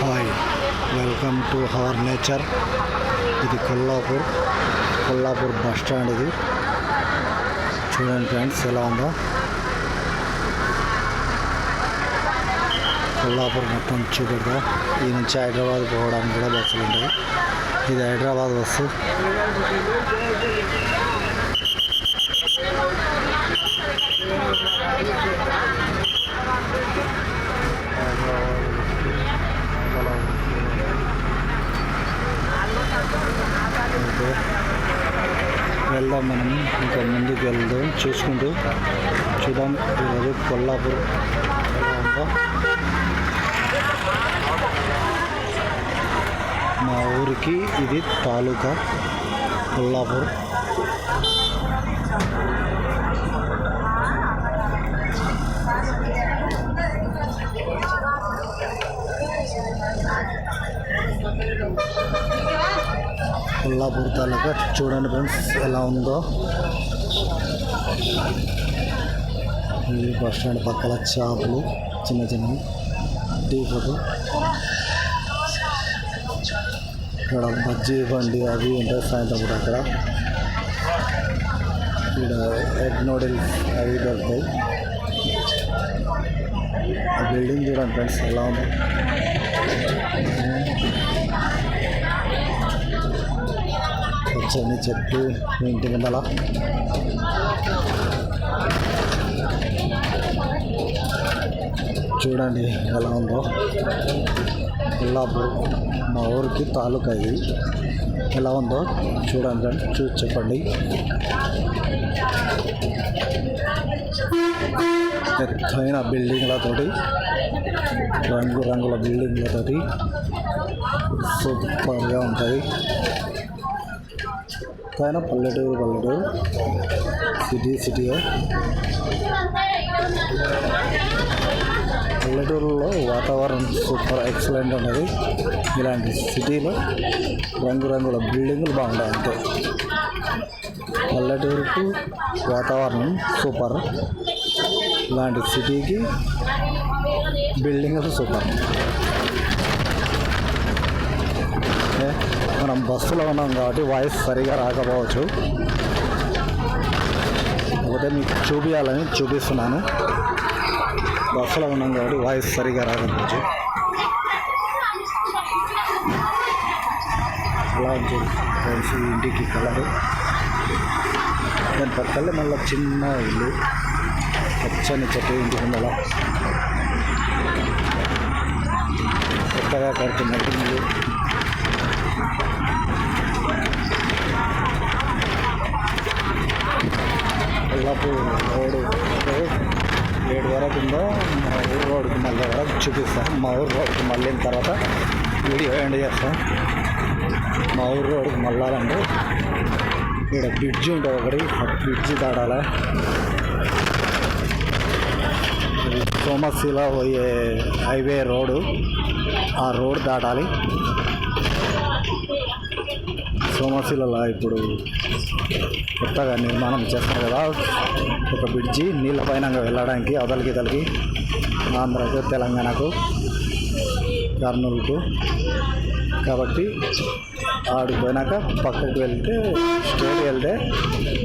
Hi, welcome to our nature. ఇది Kollapur bus stand. ఇది చూడండి ఫ్రెండ్స్ ఎలా ఉందో. కొల్లాపూర్ మొత్తం చూపెడతా. ఈ నుంచి హైదరాబాద్ పోవడానికి కూడా బస్సులు ఉంటాయి. ఇది హైదరాబాద్ బస్సు. వెళ్దాం, మనం ఇంకా ముందుకు వెళ్దాం. చూద్దాం ఈరోజు కొల్లాపూర్ ఎలా ఉందో. మా ఊరికి ఇది తాలూకా కొల్లాపూర్. కొల్లాపూర్ తాలూకా చూడండి ఫ్రెండ్స్ ఎలా ఉందో. ఈ బస్ స్టాండ్ పక్కల షాపులు చిన్న టీ ఫోటో. ఇక్కడ బజ్జీ బండి అవి ఉంటాయి సాయంత్రం కూడా. అక్కడ ఇక్కడ ఎగ్ నూడిల్స్ అవి దొరుకుతాయి. ఆ బిల్డింగ్ చూడండి ఫ్రెండ్స్ ఎలా ఉంది. పచ్చని చెట్లు ఇంటి ముందల. చూడండి ఎలా ఉందో. కొల్లాపూర్ మా ఊరికి తాలూకా ఇది. ఎలా ఉందో చూడండి ఫ్రెండ్స్, చూసి చెప్పండి. ఎత్తైన బిల్డింగ్లతోటి, రంగుల బిల్డింగ్లతోటి సూపర్గా ఉంటుంది. పైన పల్లెటూరు సిటీ. పల్లెటూరులో వాతావరణం సూపర్ ఎక్సలెంట్ ఉన్నది. ఇలాంటి సిటీలో రంగుల బిల్డింగులు బాగుంటాయి అంతే. పల్లెటూరుకు వాతావరణం సూపర్, ఇలాంటి సిటీకి బిల్డింగులు సూపర్. మనం బస్సులో ఉన్నాం కాబట్టి వాయిస్ సరిగా రాకపోవచ్చు, కాకపోతే మీకు చూపిస్తున్నాను. బస్సులో ఉన్నాం కాబట్టి వాయిస్ సరిగా రాకపోవచ్చు. అలా ఉంటుంది ఫ్రెండ్స్. ఇంటికి కలరు. దాని పక్కనే మళ్ళీ చిన్న ఇల్లు, పచ్చని చెట్టు ఇంటి ముందల. కొత్తగా కడుతున్నట్టు ఇల్లు. కొల్లాపూర్ రోడ్డు 7 వరకు ఉందో. మా ఊరు రోడ్డుకి మళ్ళీ వరకు చూపిస్తాను. మా ఊరు రోడ్డుకి మళ్ళీన తర్వాత వీడియో ఎండ్ చేస్తాం. మా ఊరు రోడ్డుకి మళ్ళాలంటే ఇక్కడ బ్రిడ్జి ఉంటుంది ఒకటి, ఆ బ్రిడ్జి దాటాలి. సోమశిల పోయే హైవే రోడ్డు, ఆ రోడ్ దాటాలి. సోమశిలలో ఇప్పుడు కొత్తగా నిర్మాణం చేస్తారు కదా ఒక బ్రిడ్జి, నీళ్ళ పైన వెళ్ళడానికి అవతలికి ఆంధ్రాకు, తెలంగాణకు, కర్నూలుకు. కాబట్టి ఆడికి పోయినాక పక్కకు వెళ్తే స్ట్రేట్ వెళ్తే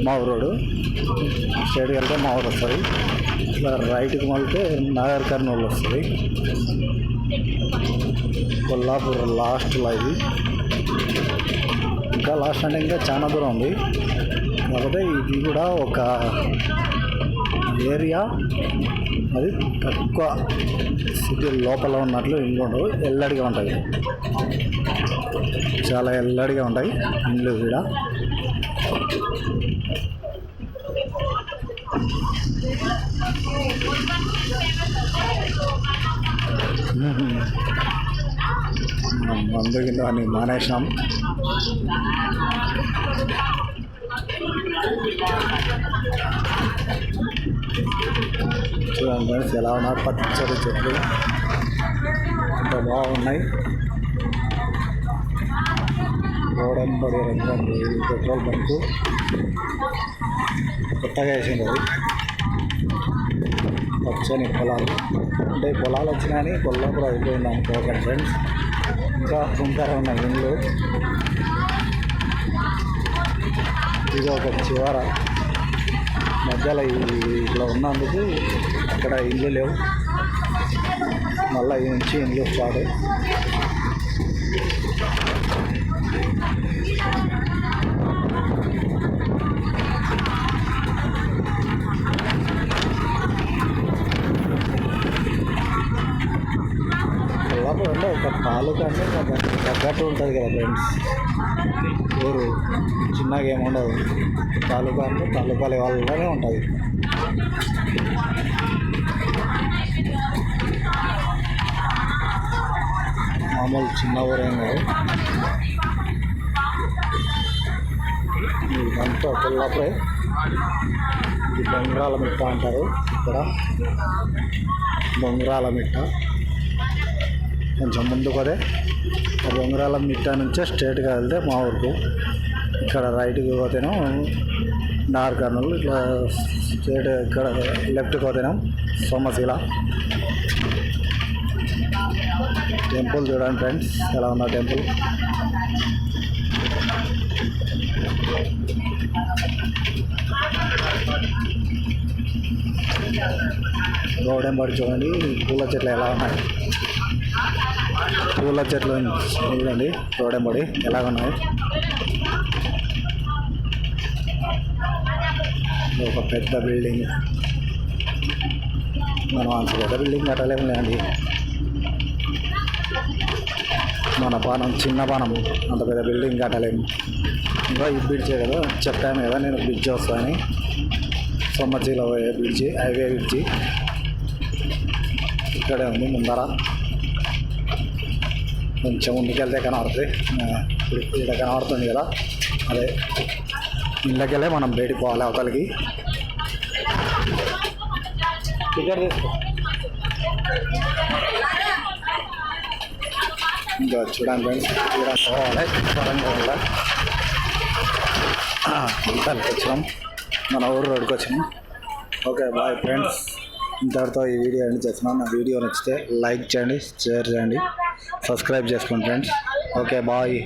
మా ఊరు వస్తుంది. ఇట్లా రైట్కి వెళ్తే నగర్ కర్నూలు వస్తుంది. కొల్లాపూర్ లాస్ట్లో ఇది. ఇంకా లాస్ట్ అంటే ఇంకా చాలా దూరం ఉంది. కాకపోతే ఇది కూడా ఒక ఏరియా, అది తక్కువ సిటీ లోపల ఉన్నట్లు ఇండ్లు ఉండవు. ఎల్లడిగా ఉంటాయి, చాలా ఎల్లడిగా ఉంటాయి ఇండ్లు కూడా. మందు కింద అని మానేసినాం. చూడండి ఫ్రెండ్స్ ఎలా ఉన్నారు. పచ్చడి చెట్లు ఎంత బాగున్నాయి. రోడంబడి రంగు పెట్రోల్ బంకు కొత్తగా వేసింది. అది పచ్చని పొలాలు అంటే పొలాలు వచ్చినాయని కొల్లాపూర్ అయిపోయింది అనుకోకండి ఫ్రెండ్స్. ఇంకా సుందర ఉన్నాయి ఇండ్లు. ఇది ఒక చివర మధ్యలో ఇట్లా ఉన్నందుకు అక్కడ ఇల్లు లేవు. మళ్ళీ ఈ నుంచి ఇల్లు స్టార్ట్. కొల్లాపూర్ అంటే ఒక తాలూకా అంటే తగ్గట్టు ఉంటుంది కదా ఫ్రెండ్స్. ఊరు చిన్నగా ఏముండదు. తాలూకా అంటే తాలూకా లెవెల్లోనే ఉంటుంది. మామూలు చిన్న ఊరేం కాదు. ఇదంతా కొల్లాపురే. ఇది బొంగరాల మిట్ట అంటారు ఇక్కడ. బొంగరాల మిట్ట కొంచెం ముందుకు అదే ఆ బొంగరాల మిట్ట నుంచే స్ట్రైట్గా వెళ్తే మా ఊరుకు. ఇక్కడ రైట్కి పోతేనో నార్కర్నూలు, ఇట్లా స్ట్రైట్ ఇక్కడ లెఫ్ట్కి పోతేనో సోమశీల. టెంపుల్ చూడండి ఫ్రెండ్స్ ఎలా ఉందా టెంపుల్. రోడ్ ఎంబడి చూడండి పూల చెట్లు ఎలా ఉన్నాయి. పూల చెట్లు చూడండి రోడ్ ఎంబడి ఎలాగ ఉన్నాయి. ఒక పెద్ద బిల్డింగ్. మనం అంత పెద్ద బిల్డింగ్ కట్టలేము లేండి. మన పానం చిన్న పానం, అంత పెద్ద బిల్డింగ్ కట్టలేము. ఇంకా ఈ బ్రిడ్జే కదా చెప్పాను కదా నేను, బ్రిడ్జ్ వస్తాయని. సొమ్మచీల బ్రిడ్జి, హైవే బ్రిడ్జి ఇక్కడే ఉంది ముందర. కొంచెం ముందుకెళ్తే కనబడుతుంది. ఇక్కడ కనబడుతుంది కదా అదే ఇళ్ళకెళ్ళే మనం బయటికి పోవాలి అవతలకి. టికెట్ తీసుకో. ఇంకా చూడండి ఫ్రెండ్స్, ఇక్కడ పోవాలి వరంగల్. ఇంతకు వచ్చినాం, మన ఊరు రోడ్కి వచ్చినాం. ఓకే బాయ్ ఫ్రెండ్స్, ఇంతటితో ఈ వీడియో ఎండ్ చేస్తున్నాను. నా వీడియో నచ్చితే లైక్ చేయండి, షేర్ చేయండి, సబ్స్క్రైబ్ చేసుకోండి ఫ్రెండ్స్. Okay bye.